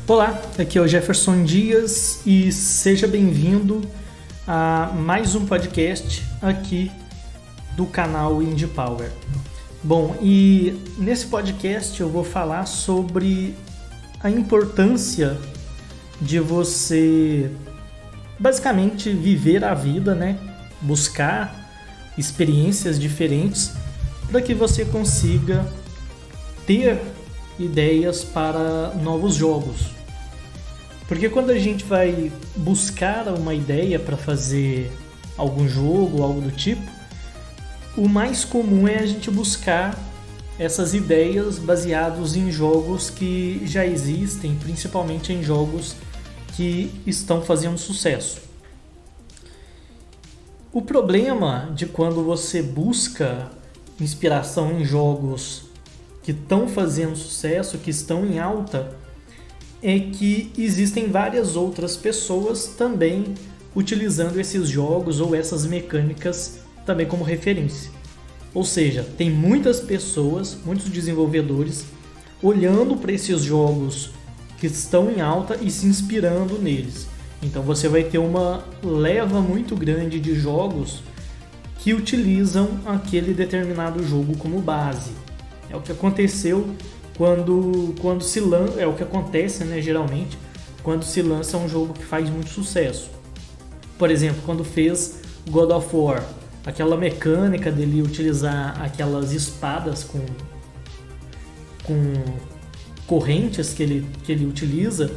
Olá, aqui é o Jefferson Dias e seja bem-vindo a mais um podcast aqui do canal Indie Power. Bom, e nesse podcast eu vou falar sobre a importância de você basicamente viver a vida, né? Buscar experiências diferentes para que você consiga ter ideias para novos jogos. Porque quando a gente vai buscar uma ideia para fazer algum jogo, algo do tipo, o mais comum é a gente buscar essas ideias baseadas em jogos que já existem, principalmente em jogos que estão fazendo sucesso. O problema de quando você busca inspiração em jogos que estão fazendo sucesso, que estão em alta, é que existem várias outras pessoas também utilizando esses jogos ou essas mecânicas também como referência. Ou seja, tem muitas pessoas, muitos desenvolvedores olhando para esses jogos que estão em alta e se inspirando neles. Então você vai ter uma leva muito grande de jogos que utilizam aquele determinado jogo como base. É o que aconteceu quando se lança, é o que acontece, né, geralmente, quando se lança um jogo que faz muito sucesso. Por exemplo, quando fez God of War, aquela mecânica dele utilizar aquelas espadas com correntes que ele utiliza,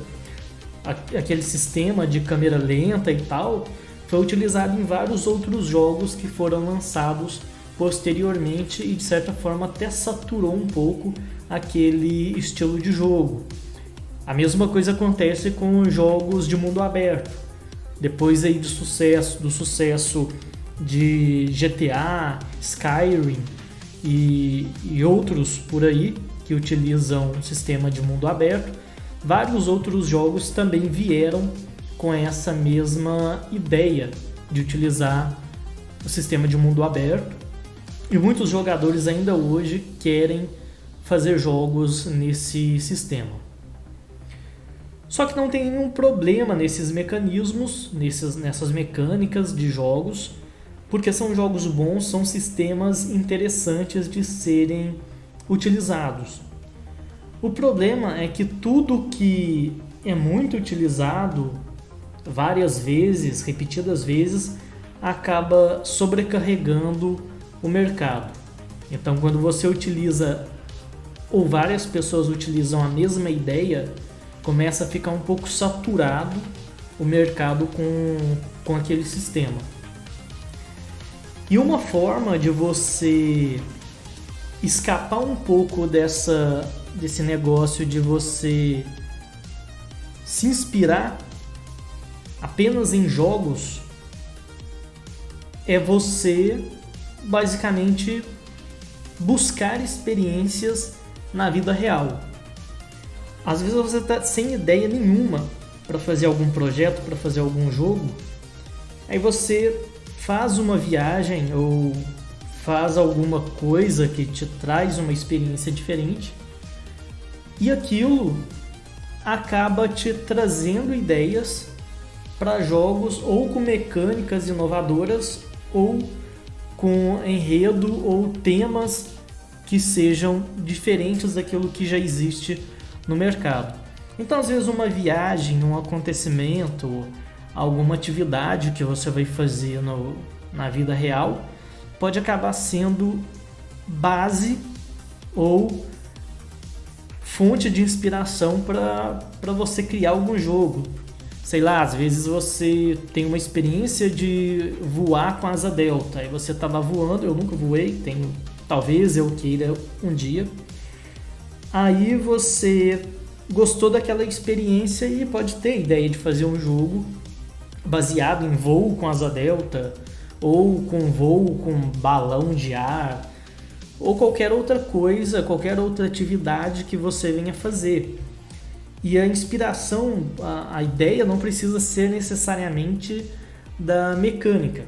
aquele sistema de câmera lenta e tal, foi utilizado em vários outros jogos que foram lançados posteriormente e de certa forma até saturou um pouco aquele estilo de jogo. A mesma coisa acontece com jogos de mundo aberto. Depois aí do sucesso de GTA, Skyrim e outros por aí que utilizam o sistema de mundo aberto, vários outros jogos também vieram com essa mesma ideia de utilizar o sistema de mundo aberto. E muitos jogadores ainda hoje querem fazer jogos nesse sistema. Só que não tem nenhum problema nesses mecanismos, nessas mecânicas de jogos, porque são jogos bons, são sistemas interessantes de serem utilizados. O problema é que tudo que é muito utilizado várias vezes, repetidas vezes, acaba sobrecarregando o mercado. Então, quando você utiliza ou várias pessoas utilizam a mesma ideia, começa a ficar um pouco saturado o mercado com aquele sistema. E uma forma de você escapar um pouco desse negócio de você se inspirar apenas em jogos é você basicamente buscar experiências na vida real. Às vezes você está sem ideia nenhuma para fazer algum projeto, para fazer algum jogo, aí você faz uma viagem ou faz alguma coisa que te traz uma experiência diferente e aquilo acaba te trazendo ideias para jogos ou com mecânicas inovadoras ou com enredo ou temas que sejam diferentes daquilo que já existe no mercado. Então, às vezes, uma viagem, um acontecimento, alguma atividade que você vai fazer na vida real pode acabar sendo base ou fonte de inspiração para você criar algum jogo. Sei lá, às vezes você tem uma experiência de voar com asa delta, aí você tá lá voando, eu nunca voei, talvez eu queira um dia. Aí você gostou daquela experiência e pode ter ideia de fazer um jogo baseado em voo com asa delta, ou com voo com balão de ar, ou qualquer outra coisa, qualquer outra atividade que você venha fazer. E a inspiração, a ideia não precisa ser necessariamente da mecânica.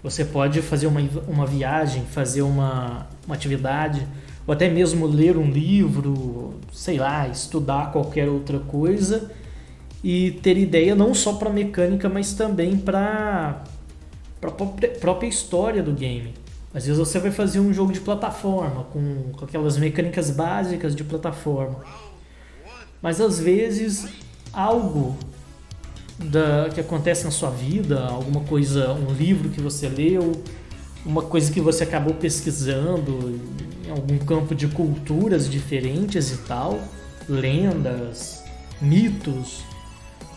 Você pode fazer uma viagem, fazer uma atividade, ou até mesmo ler um livro, sei lá, estudar qualquer outra coisa e ter ideia não só para mecânica, mas também para a própria história do game. Às vezes você vai fazer um jogo de plataforma com aquelas mecânicas básicas de plataforma, mas às vezes algo que acontece na sua vida, alguma coisa, um livro que você leu, uma coisa que você acabou pesquisando em algum campo de culturas diferentes e tal, lendas, mitos,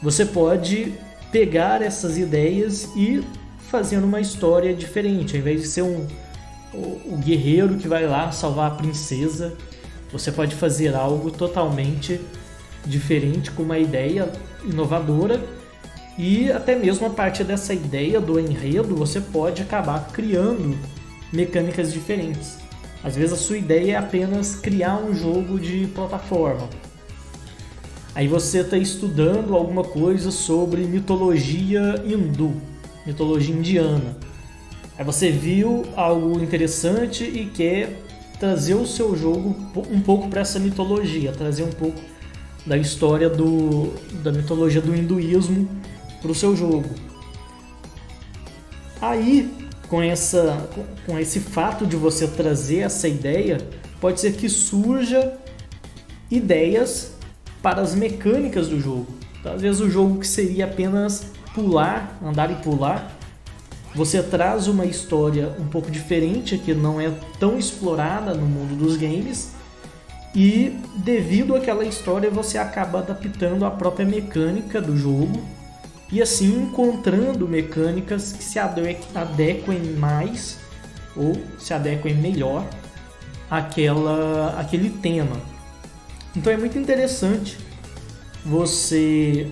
você pode pegar essas ideias e fazer uma história diferente. Ao invés de ser o guerreiro que vai lá salvar a princesa, você pode fazer algo totalmente diferente, com uma ideia inovadora, e até mesmo a partir dessa ideia do enredo você pode acabar criando mecânicas diferentes. Às vezes a sua ideia é apenas criar um jogo de plataforma. Aí você está estudando alguma coisa sobre mitologia hindu, mitologia indiana. Aí você viu algo interessante e quer trazer o seu jogo um pouco para essa mitologia, trazer um pouco da história da mitologia do hinduísmo para o seu jogo. Aí, com esse fato de você trazer essa ideia, pode ser que surja ideias para as mecânicas do jogo. Então, às vezes o jogo que seria apenas pular, andar e pular, você traz uma história um pouco diferente, que não é tão explorada no mundo dos games, e devido àquela história você acaba adaptando a própria mecânica do jogo e assim encontrando mecânicas que se adequem mais ou se adequem melhor àquele tema. Então é muito interessante você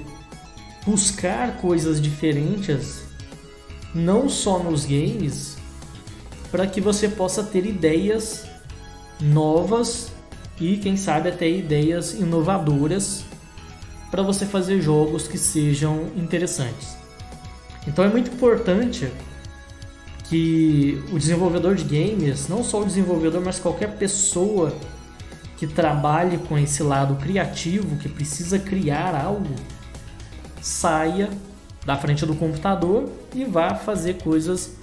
buscar coisas diferentes, não só nos games, para que você possa ter ideias novas e, quem sabe, até ideias inovadoras para você fazer jogos que sejam interessantes. Então é muito importante que o desenvolvedor de games, não só o desenvolvedor, mas qualquer pessoa que trabalhe com esse lado criativo, que precisa criar algo, saia da frente do computador e vá fazer coisas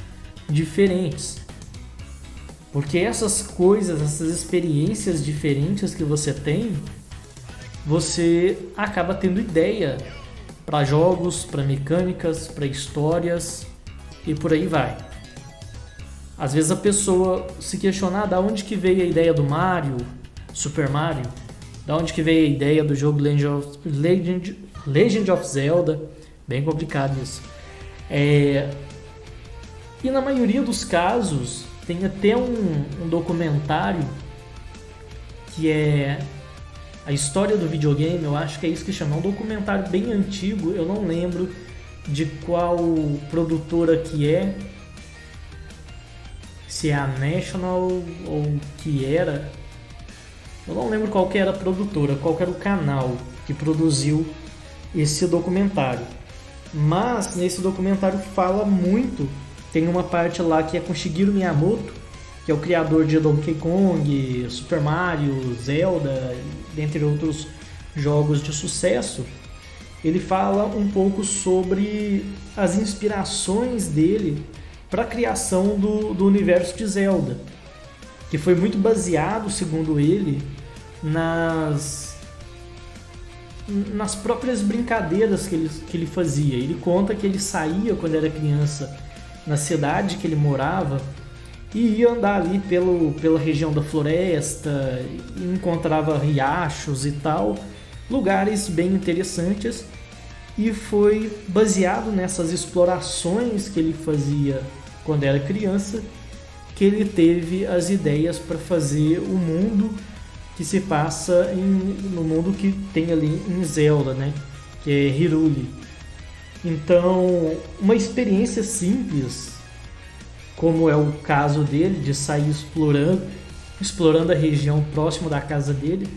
diferentes. Porque essas coisas, essas experiências diferentes que você tem, você acaba tendo ideia para jogos, para mecânicas, para histórias e por aí vai. Às vezes a pessoa se questionar da onde que veio a ideia do Mario, Super Mario, da onde que veio a ideia do jogo Legend of Zelda, bem complicado isso. E na maioria dos casos tem até um documentário que é a história do videogame, eu acho que é isso que chama, um documentário bem antigo, eu não lembro de qual produtora que é, se é a National ou que era, eu não lembro qual que era a produtora, qual que era o canal que produziu esse documentário. Mas nesse documentário fala muito, tem uma parte lá que é com Shigeru Miyamoto, que é o criador de Donkey Kong, Super Mario, Zelda, dentre outros jogos de sucesso. Ele fala um pouco sobre as inspirações dele para a criação do universo de Zelda, que foi muito baseado, segundo ele, nas próprias brincadeiras que ele fazia. Ele conta que ele saía quando era criança na cidade que ele morava e ia andar ali pela região da floresta, e encontrava riachos e tal, lugares bem interessantes, e foi baseado nessas explorações que ele fazia quando era criança que ele teve as ideias para fazer o mundo que se passa no mundo que tem ali em Zelda, né? Que é Hyrule. Então, uma experiência simples, como é o caso dele, de sair explorando a região próxima da casa dele,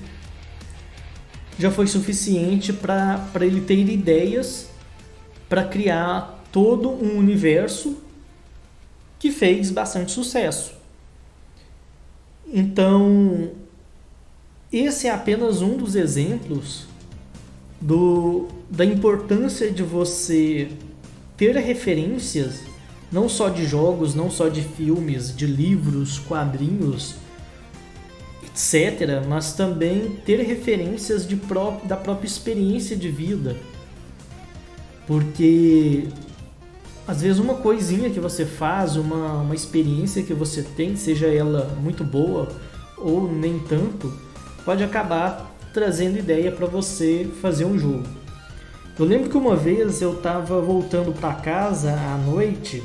já foi suficiente para ele ter ideias para criar todo um universo que fez bastante sucesso. Então, esse é apenas um dos exemplos da importância de você ter referências, não só de jogos, não só de filmes, de livros, quadrinhos, etc., mas também ter referências da própria experiência de vida. Porque às vezes uma coisinha que você faz, uma experiência que você tem, seja ela muito boa ou nem tanto, pode acabar trazendo ideia para você fazer um jogo. Eu lembro que uma vez eu estava voltando para casa à noite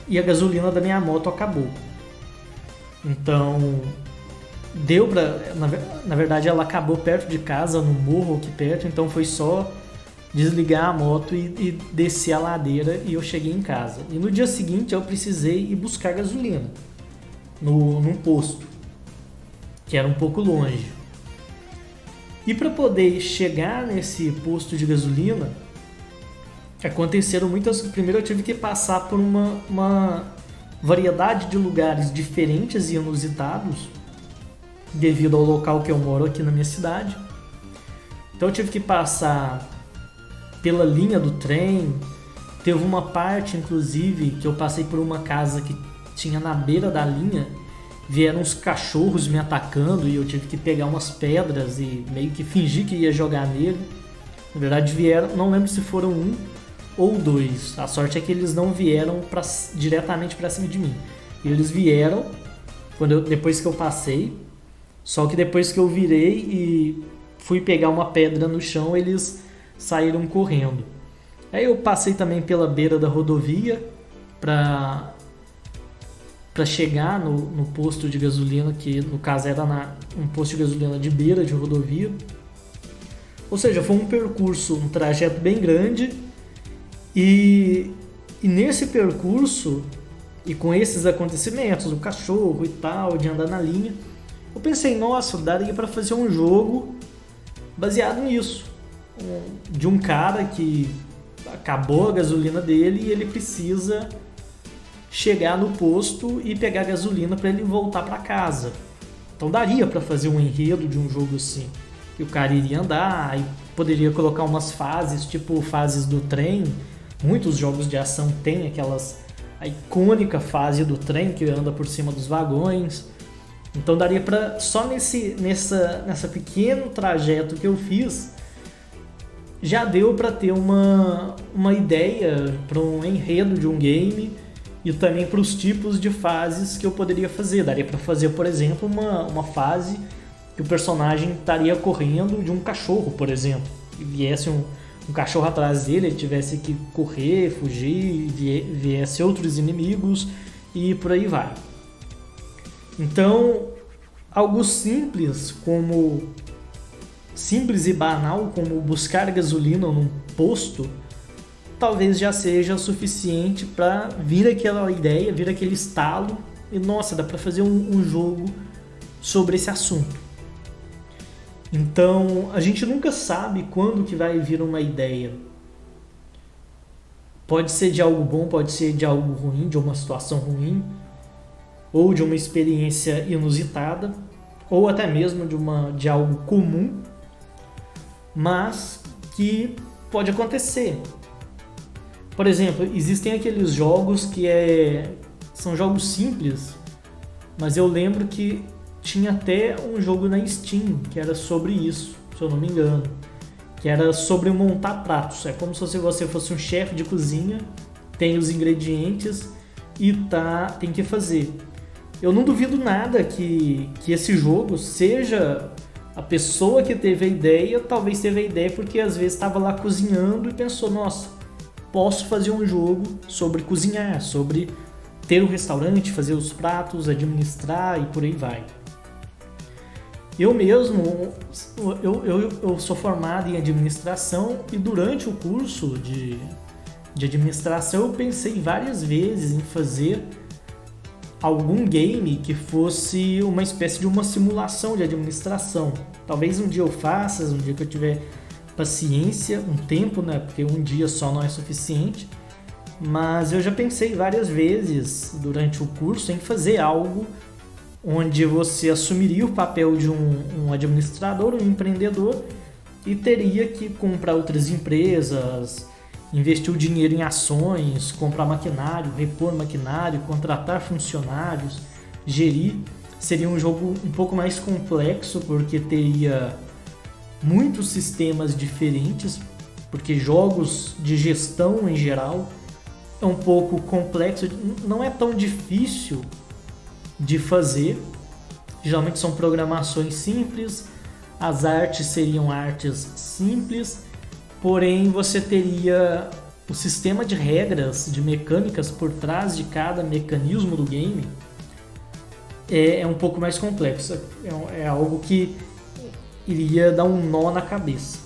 e a gasolina da minha moto acabou. Então, deu pra... Na verdade, ela acabou perto de casa, no morro aqui perto, então foi só desligar a moto e descer a ladeira e eu cheguei em casa. E no dia seguinte eu precisei ir buscar gasolina num posto, que era um pouco longe. E para poder chegar nesse posto de gasolina, aconteceram muitas... Primeiro eu tive que passar por uma variedade de lugares diferentes e inusitados, devido ao local que eu moro aqui na minha cidade. Então eu tive que passar pela linha do trem. Teve uma parte, inclusive, que eu passei por uma casa que tinha na beira da linha. Vieram uns cachorros me atacando e eu tive que pegar umas pedras e meio que fingir que ia jogar nele. Na verdade vieram, não lembro se foram um ou dois. A sorte é que eles não vieram diretamente para cima de mim. Eles vieram depois que eu passei, só que depois que eu virei e fui pegar uma pedra no chão, eles saíram correndo. Aí eu passei também pela beira da rodovia para chegar no posto de gasolina, que no caso era um posto de gasolina de beira de rodovia. Ou seja, foi um trajeto bem grande, e nesse percurso, e com esses acontecimentos, o cachorro e tal, de andar na linha, eu pensei, nossa, daria para fazer um jogo baseado nisso. De um cara que acabou a gasolina dele e ele precisa chegar no posto e pegar gasolina para ele voltar para casa. Então daria para fazer um enredo de um jogo assim. E o cara iria andar, e poderia colocar umas fases, tipo fases do trem. Muitos jogos de ação têm a icônica fase do trem que anda por cima dos vagões. Então daria para, só nessa pequeno trajeto que eu fiz, já deu para ter uma ideia para um enredo de um game e também para os tipos de fases que eu poderia fazer. Daria para fazer, por exemplo, uma fase que o personagem estaria correndo de um cachorro, por exemplo, e viesse um cachorro atrás dele, ele tivesse que correr, fugir, viesse outros inimigos e por aí vai. Então, algo simples e banal como buscar gasolina num posto, talvez já seja suficiente para vir aquela ideia, vir aquele estalo e nossa, dá para fazer um jogo sobre esse assunto. Então, a gente nunca sabe quando que vai vir uma ideia. Pode ser de algo bom, pode ser de algo ruim, de uma situação ruim, ou de uma experiência inusitada, ou até mesmo de algo comum, mas que pode acontecer. Por exemplo, existem aqueles jogos que são jogos simples, mas eu lembro que tinha até um jogo na Steam que era sobre isso, se eu não me engano, que era sobre montar pratos. É como se você fosse um chefe de cozinha, tem os ingredientes e tem que fazer. Eu não duvido nada que esse jogo seja a pessoa que teve a ideia, talvez teve a ideia porque às vezes estava lá cozinhando e pensou, nossa, posso fazer um jogo sobre cozinhar, sobre ter um restaurante, fazer os pratos, administrar e por aí vai. Eu mesmo, eu sou formado em administração e durante o curso de administração eu pensei várias vezes em fazer algum game que fosse uma espécie de uma simulação de administração. Talvez um dia eu faça, um dia que eu tiver paciência, um tempo, né? Porque um dia só não é suficiente. Mas eu já pensei várias vezes durante o curso em fazer algo onde você assumiria o papel de um administrador, um empreendedor, e teria que comprar outras empresas, investir o dinheiro em ações, comprar maquinário, repor maquinário, contratar funcionários, gerir. Seria um jogo um pouco mais complexo, porque teria muitos sistemas diferentes, porque jogos de gestão em geral é um pouco complexo, não é tão difícil de fazer. Geralmente são programações simples, as artes seriam artes simples, porém você teria o sistema de regras, de mecânicas por trás de cada mecanismo do game é um pouco mais complexo, é algo que iria dar um nó na cabeça.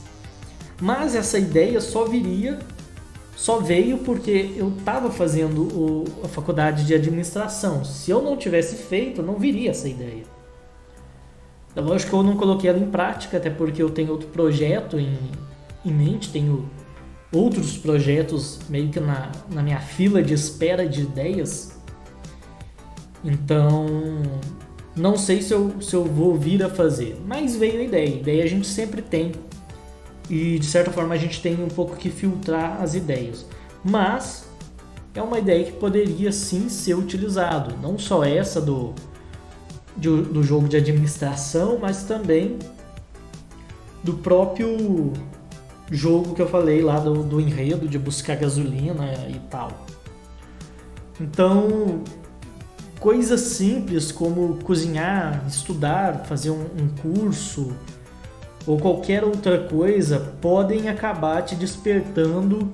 Mas essa ideia só veio porque eu estava fazendo a faculdade de administração. Se eu não tivesse feito, não viria essa ideia. É lógico que eu não coloquei ela em prática, até porque eu tenho outro projeto em mente, tenho outros projetos meio que na minha fila de espera de ideias. Então, não sei se eu vou vir a fazer, mas veio a ideia a gente sempre tem. E de certa forma a gente tem um pouco que filtrar as ideias. Mas é uma ideia que poderia sim ser utilizado. Não só essa do jogo de administração, mas também do próprio jogo que eu falei lá do enredo, de buscar gasolina e tal. Então, coisas simples como cozinhar, estudar, fazer um curso ou qualquer outra coisa podem acabar te despertando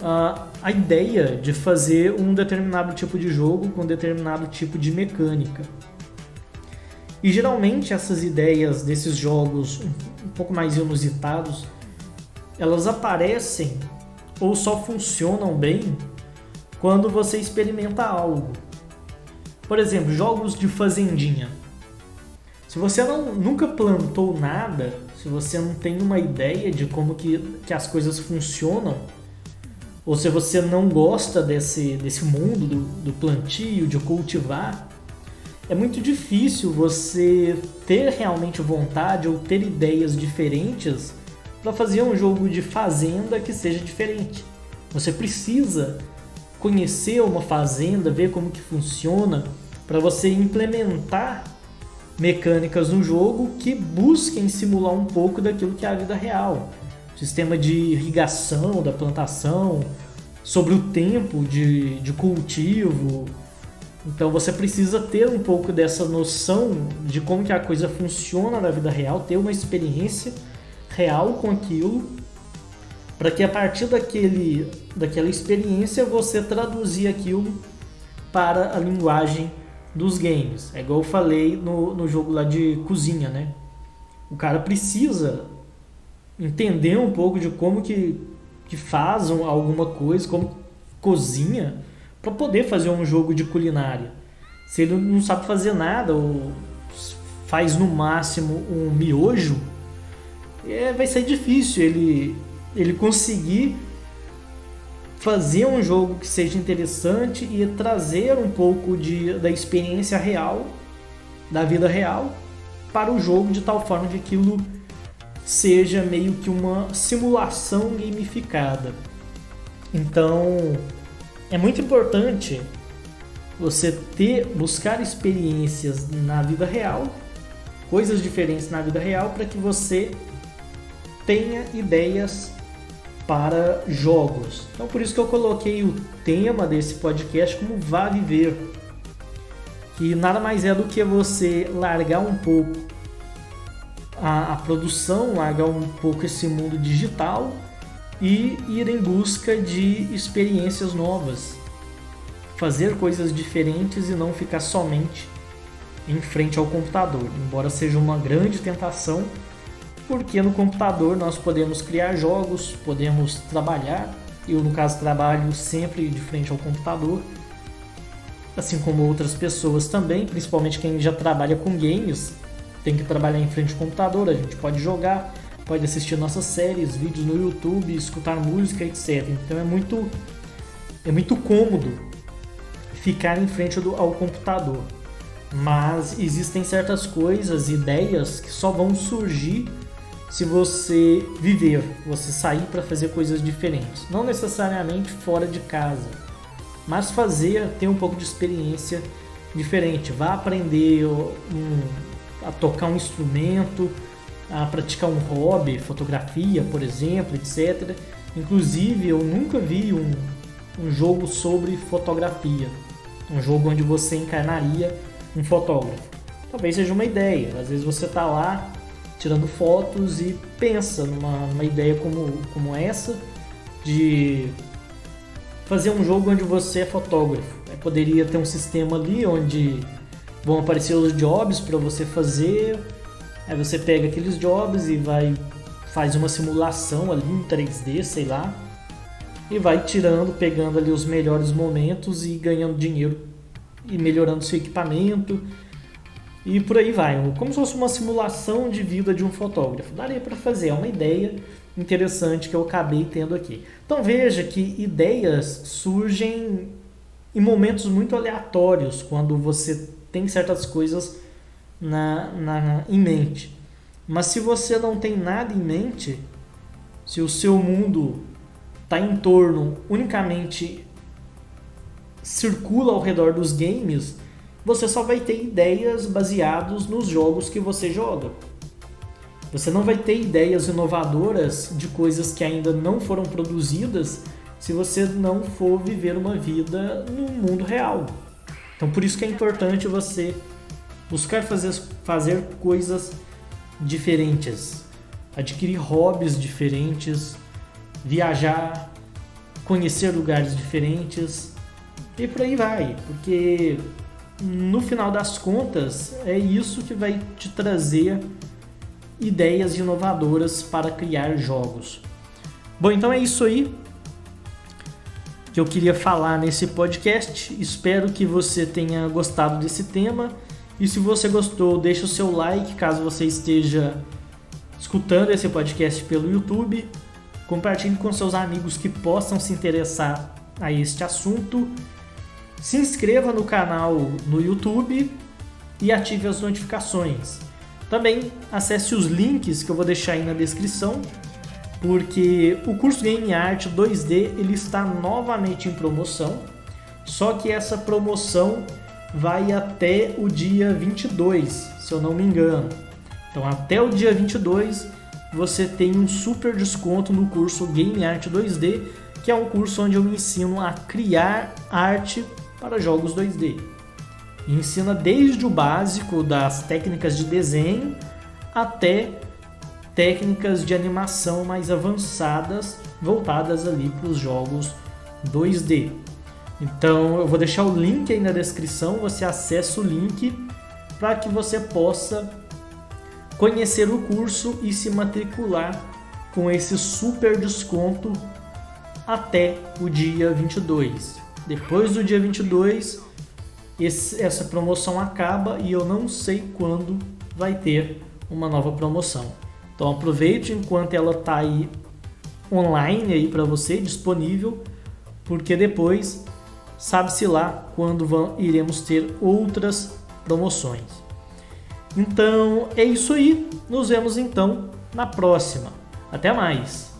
a ideia de fazer um determinado tipo de jogo com um determinado tipo de mecânica. E geralmente essas ideias desses jogos um pouco mais inusitados, elas aparecem ou só funcionam bem quando você experimenta algo. Por exemplo, jogos de fazendinha. Se você nunca plantou nada, se você não tem uma ideia de como que as coisas funcionam, ou se você não gosta desse mundo do plantio, de cultivar, é muito difícil você ter realmente vontade ou ter ideias diferentes para fazer um jogo de fazenda que seja diferente. Você precisa conhecer uma fazenda, ver como que funciona, para você implementar mecânicas no jogo que busquem simular um pouco daquilo que é a vida real. Sistema de irrigação da plantação, sobre o tempo de cultivo. Então você precisa ter um pouco dessa noção de como que a coisa funciona na vida real, ter uma experiência real com aquilo, para que a partir daquela experiência você traduzir aquilo para a linguagem dos games. É igual eu falei no jogo lá de cozinha, né? O cara precisa entender um pouco de como que faz alguma coisa, como cozinha, para poder fazer um jogo de culinária. Se ele não sabe fazer nada ou faz no máximo um miojo, vai ser difícil ele conseguir fazer um jogo que seja interessante e trazer um pouco da experiência real, da vida real, para o jogo, de tal forma que aquilo seja meio que uma simulação gamificada. Então, é muito importante você buscar experiências na vida real, coisas diferentes na vida real, para que você tenha ideias para jogos. Então por isso que eu coloquei o tema desse podcast como Vá Viver, que nada mais é do que você largar um pouco a produção, largar um pouco esse mundo digital e ir em busca de experiências novas, fazer coisas diferentes e não ficar somente em frente ao computador, embora seja uma grande tentação, porque no computador nós podemos criar jogos, podemos trabalhar. Eu, no caso, trabalho sempre de frente ao computador, assim como outras pessoas também, principalmente quem já trabalha com games, tem que trabalhar em frente ao computador. A gente pode jogar, pode assistir nossas séries, vídeos no YouTube, escutar música, etc. Então é muito cômodo ficar em frente ao computador. mas existem certas coisas, ideias que só vão surgir se você viver, você sair para fazer coisas diferentes. Não necessariamente fora de casa, mas ter um pouco de experiência diferente. Vá aprender a tocar um instrumento, a praticar um hobby, fotografia, por exemplo, etc. Inclusive, eu nunca vi um jogo sobre fotografia, um jogo onde você encarnaria um fotógrafo. Talvez seja uma ideia. Às vezes você está lá tirando fotos e pensa numa ideia como essa de fazer um jogo onde você é fotógrafo. Poderia ter um sistema ali onde vão aparecer os jobs para você fazer. Aí você pega aqueles jobs e faz uma simulação ali em 3D, sei lá, e vai pegando ali os melhores momentos e ganhando dinheiro e melhorando seu equipamento e por aí vai, como se fosse uma simulação de vida de um fotógrafo. Daria para fazer, é uma ideia interessante que eu acabei tendo aqui. Então veja que ideias surgem em momentos muito aleatórios, quando você tem certas coisas em mente. Mas se você não tem nada em mente, se o seu mundo está em torno unicamente circula ao redor dos games, você só vai ter ideias baseadas nos jogos que você joga. Você não vai ter ideias inovadoras de coisas que ainda não foram produzidas se você não for viver uma vida no mundo real. Então por isso que é importante você buscar fazer coisas diferentes, adquirir hobbies diferentes, viajar, conhecer lugares diferentes e por aí vai, porque no final das contas é isso que vai te trazer ideias inovadoras para criar jogos. Bom, então é isso aí que eu queria falar nesse podcast. Espero que você tenha gostado desse tema. E se você gostou, deixa o seu like caso você esteja escutando esse podcast pelo YouTube. Compartilhe com seus amigos que possam se interessar a este assunto. Se inscreva no canal no YouTube e ative as notificações. Também acesse os links que eu vou deixar aí na descrição, porque o curso Game Art 2D ele está novamente em promoção, só que essa promoção vai até o dia 22, se eu não me engano. Então até o dia 22 você tem um super desconto no curso Game Art 2D, que é um curso onde eu ensino a criar arte para jogos 2D. E ensina desde o básico das técnicas de desenho até técnicas de animação mais avançadas, voltadas ali para os jogos 2D. Então eu vou deixar o link aí na descrição, você acessa o link para que você possa conhecer o curso e se matricular com esse super desconto até o dia 22. Depois do dia 22, essa promoção acaba e eu não sei quando vai ter uma nova promoção. Então aproveite enquanto ela está aí online aí para você, disponível, porque depois sabe-se lá quando iremos ter outras promoções. Então é isso aí, nos vemos então na próxima. Até mais!